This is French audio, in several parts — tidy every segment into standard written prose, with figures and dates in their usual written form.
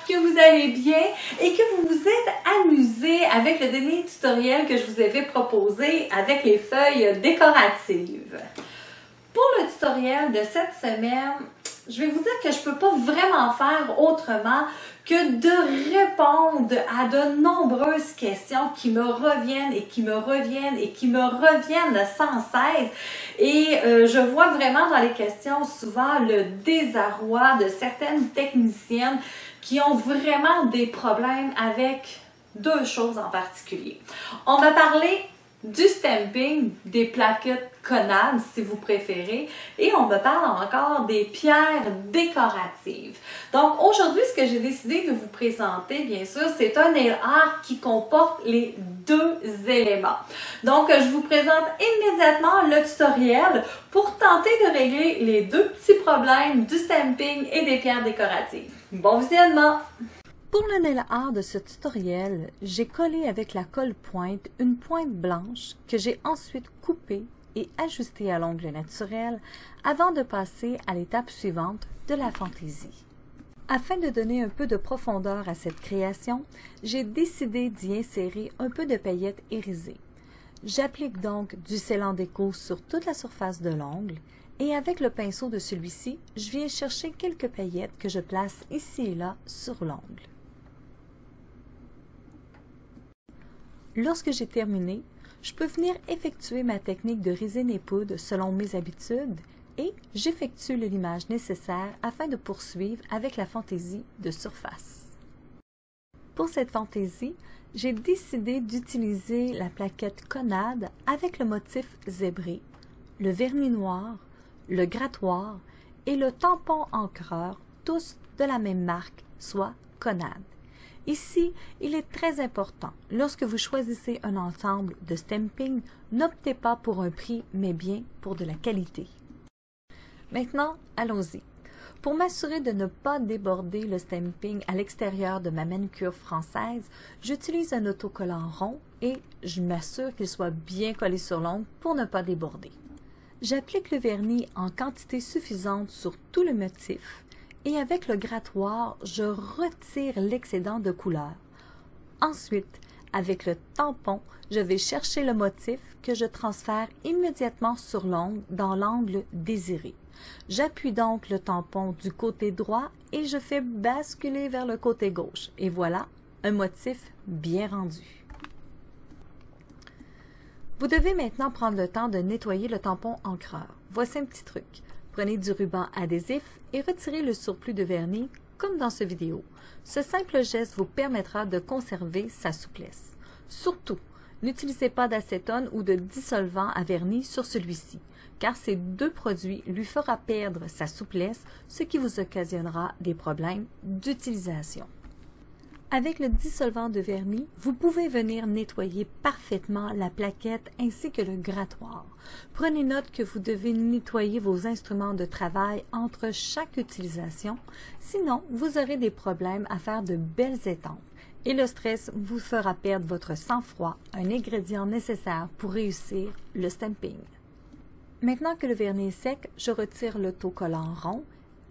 que vous allez bien et que vous vous êtes amusé avec le dernier tutoriel que je vous avais proposé avec les feuilles décoratives. Pour le tutoriel de cette semaine, je vais vous dire que je ne peux pas vraiment faire autrement que de répondre à de nombreuses questions qui me reviennent et qui me reviennent et qui me reviennent sans cesse. Et je vois vraiment dans les questions souvent le désarroi de certaines techniciennes qui ont vraiment des problèmes avec deux choses en particulier. On m'a parlé du stamping, des plaquettes Conad si vous préférez, et on me parle encore des pierres décoratives. Donc aujourd'hui, ce que j'ai décidé de vous présenter, bien sûr, c'est un nail art qui comporte les deux éléments. Donc je vous présente immédiatement le tutoriel pour tenter de régler les deux petits problèmes du stamping et des pierres décoratives. Bon visionnement! Pour le nail art de ce tutoriel, j'ai collé avec la colle pointe une pointe blanche que j'ai ensuite coupée et ajustée à l'ongle naturel avant de passer à l'étape suivante de la fantaisie. Afin de donner un peu de profondeur à cette création, j'ai décidé d'y insérer un peu de paillettes irisées. J'applique donc du scellant déco sur toute la surface de l'ongle et avec le pinceau de celui-ci, je viens chercher quelques paillettes que je place ici et là sur l'ongle. Lorsque j'ai terminé, je peux venir effectuer ma technique de résine et poudre selon mes habitudes et j'effectue le limage nécessaire afin de poursuivre avec la fantaisie de surface. Pour cette fantaisie, j'ai décidé d'utiliser la plaquette Conad avec le motif zébré, le vernis noir, le grattoir et le tampon encreur, tous de la même marque, soit Conad. Ici, il est très important, lorsque vous choisissez un ensemble de stamping, n'optez pas pour un prix, mais bien pour de la qualité. Maintenant, allons-y. Pour m'assurer de ne pas déborder le stamping à l'extérieur de ma manucure française, j'utilise un autocollant rond et je m'assure qu'il soit bien collé sur l'ongle pour ne pas déborder. J'applique le vernis en quantité suffisante sur tout le motif. Et avec le grattoir, je retire l'excédent de couleur. Ensuite, avec le tampon, je vais chercher le motif que je transfère immédiatement sur l'ongle dans l'angle désiré. J'appuie donc le tampon du côté droit et je fais basculer vers le côté gauche. Et voilà, un motif bien rendu. Vous devez maintenant prendre le temps de nettoyer le tampon encreur. Voici un petit truc. Prenez du ruban adhésif et retirez le surplus de vernis, comme dans cette vidéo. Ce simple geste vous permettra de conserver sa souplesse. Surtout, n'utilisez pas d'acétone ou de dissolvant à vernis sur celui-ci, car ces deux produits lui fera perdre sa souplesse, ce qui vous occasionnera des problèmes d'utilisation. Avec le dissolvant de vernis, vous pouvez venir nettoyer parfaitement la plaquette ainsi que le grattoir. Prenez note que vous devez nettoyer vos instruments de travail entre chaque utilisation, sinon vous aurez des problèmes à faire de belles étampes et le stress vous fera perdre votre sang-froid, un ingrédient nécessaire pour réussir le stamping. Maintenant que le vernis est sec, je retire l'autocollant rond.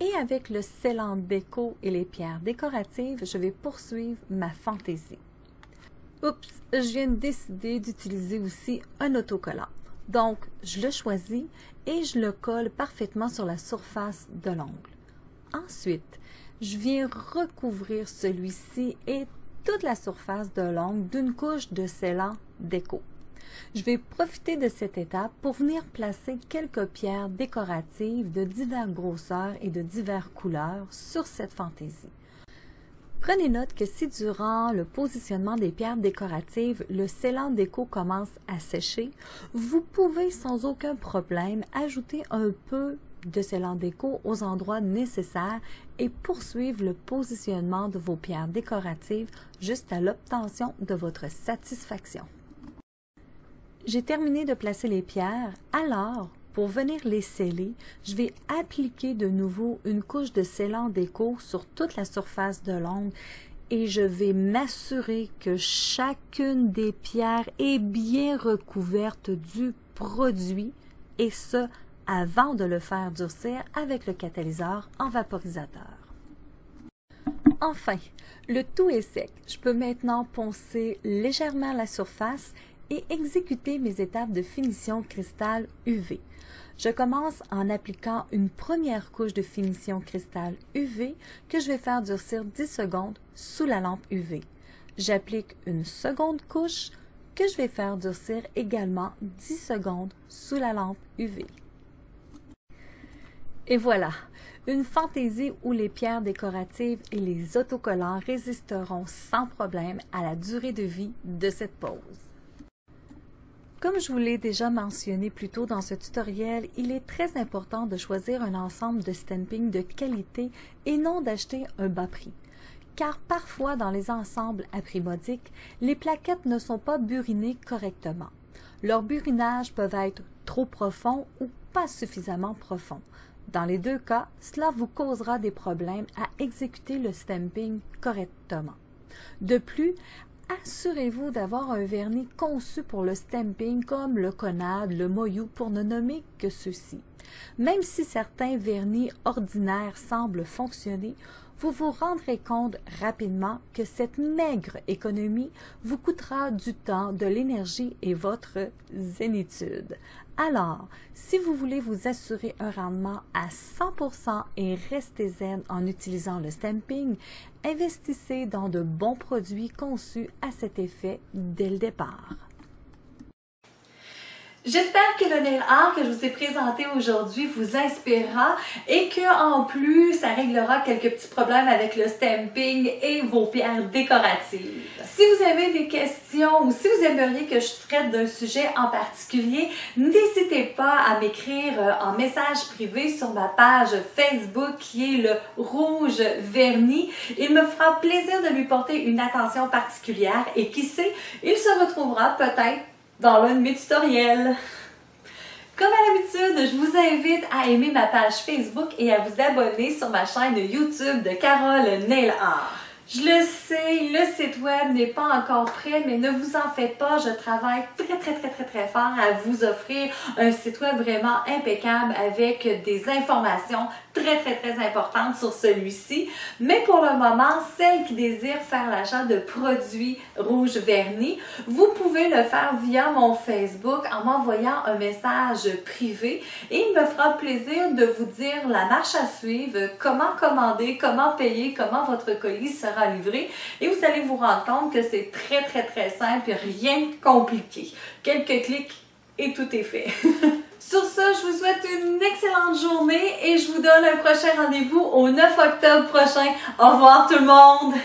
Et avec le scellant déco et les pierres décoratives, je vais poursuivre ma fantaisie. Oups, je viens de décider d'utiliser aussi un autocollant. Donc, je le choisis et je le colle parfaitement sur la surface de l'ongle. Ensuite, je viens recouvrir celui-ci et toute la surface de l'ongle d'une couche de scellant déco. Je vais profiter de cette étape pour venir placer quelques pierres décoratives de diverses grosseurs et de diverses couleurs sur cette fantaisie. Prenez note que si durant le positionnement des pierres décoratives, le scellant déco commence à sécher, vous pouvez sans aucun problème ajouter un peu de scellant déco aux endroits nécessaires et poursuivre le positionnement de vos pierres décoratives jusqu'à l'obtention de votre satisfaction. J'ai terminé de placer les pierres, alors, pour venir les sceller, je vais appliquer de nouveau une couche de scellant déco sur toute la surface de l'ongle et je vais m'assurer que chacune des pierres est bien recouverte du produit et ce, avant de le faire durcir avec le catalyseur en vaporisateur. Enfin, le tout est sec. Je peux maintenant poncer légèrement la surface et exécuter mes étapes de finition cristal UV. Je commence en appliquant une première couche de finition cristal UV que je vais faire durcir 10 secondes sous la lampe UV. J'applique une seconde couche que je vais faire durcir également 10 secondes sous la lampe UV. Et voilà, une fantaisie où les pierres décoratives et les autocollants résisteront sans problème à la durée de vie de cette pose. Comme je vous l'ai déjà mentionné plus tôt dans ce tutoriel, il est très important de choisir un ensemble de stamping de qualité et non d'acheter un bas prix. Car parfois dans les ensembles à prix modique, les plaquettes ne sont pas burinées correctement. Leurs burinages peuvent être trop profonds ou pas suffisamment profonds. Dans les deux cas, cela vous causera des problèmes à exécuter le stamping correctement. De plus, assurez-vous d'avoir un vernis conçu pour le stamping comme le Konad, le Moyou pour ne nommer que ceux-ci. Même si certains vernis ordinaires semblent fonctionner, vous vous rendrez compte rapidement que cette maigre économie vous coûtera du temps, de l'énergie et votre zénitude. Alors, si vous voulez vous assurer un rendement à 100% et rester zen en utilisant le stamping, investissez dans de bons produits conçus à cet effet dès le départ. J'espère que le nail art que je vous ai présenté aujourd'hui vous inspirera et que en plus, ça réglera quelques petits problèmes avec le stamping et vos pierres décoratives. Si vous avez des questions ou si vous aimeriez que je traite d'un sujet en particulier, n'hésitez pas à m'écrire en message privé sur ma page Facebook qui est le Rouge Vernis. Il me fera plaisir de lui porter une attention particulière et qui sait, il se retrouvera peut-être dans l'un de mes tutoriels. Comme à l'habitude, je vous invite à aimer ma page Facebook et à vous abonner sur ma chaîne YouTube de Carole Nail Art. Je le sais, le site web n'est pas encore prêt, mais ne vous en faites pas, je travaille très fort à vous offrir un site web vraiment impeccable avec des informations très importantes sur celui-ci. Mais pour le moment, celles qui désirent faire l'achat de produits rouge vernis, vous pouvez le faire via mon Facebook en m'envoyant un message privé et il me fera plaisir de vous dire la marche à suivre, comment commander, comment payer, comment votre colis sera livré et vous allez vous rendre compte que c'est très simple et rien de compliqué. Quelques clics et tout est fait. Sur ce, je vous souhaite une excellente journée et je vous donne un prochain rendez-vous au 9 octobre prochain. Au revoir tout le monde!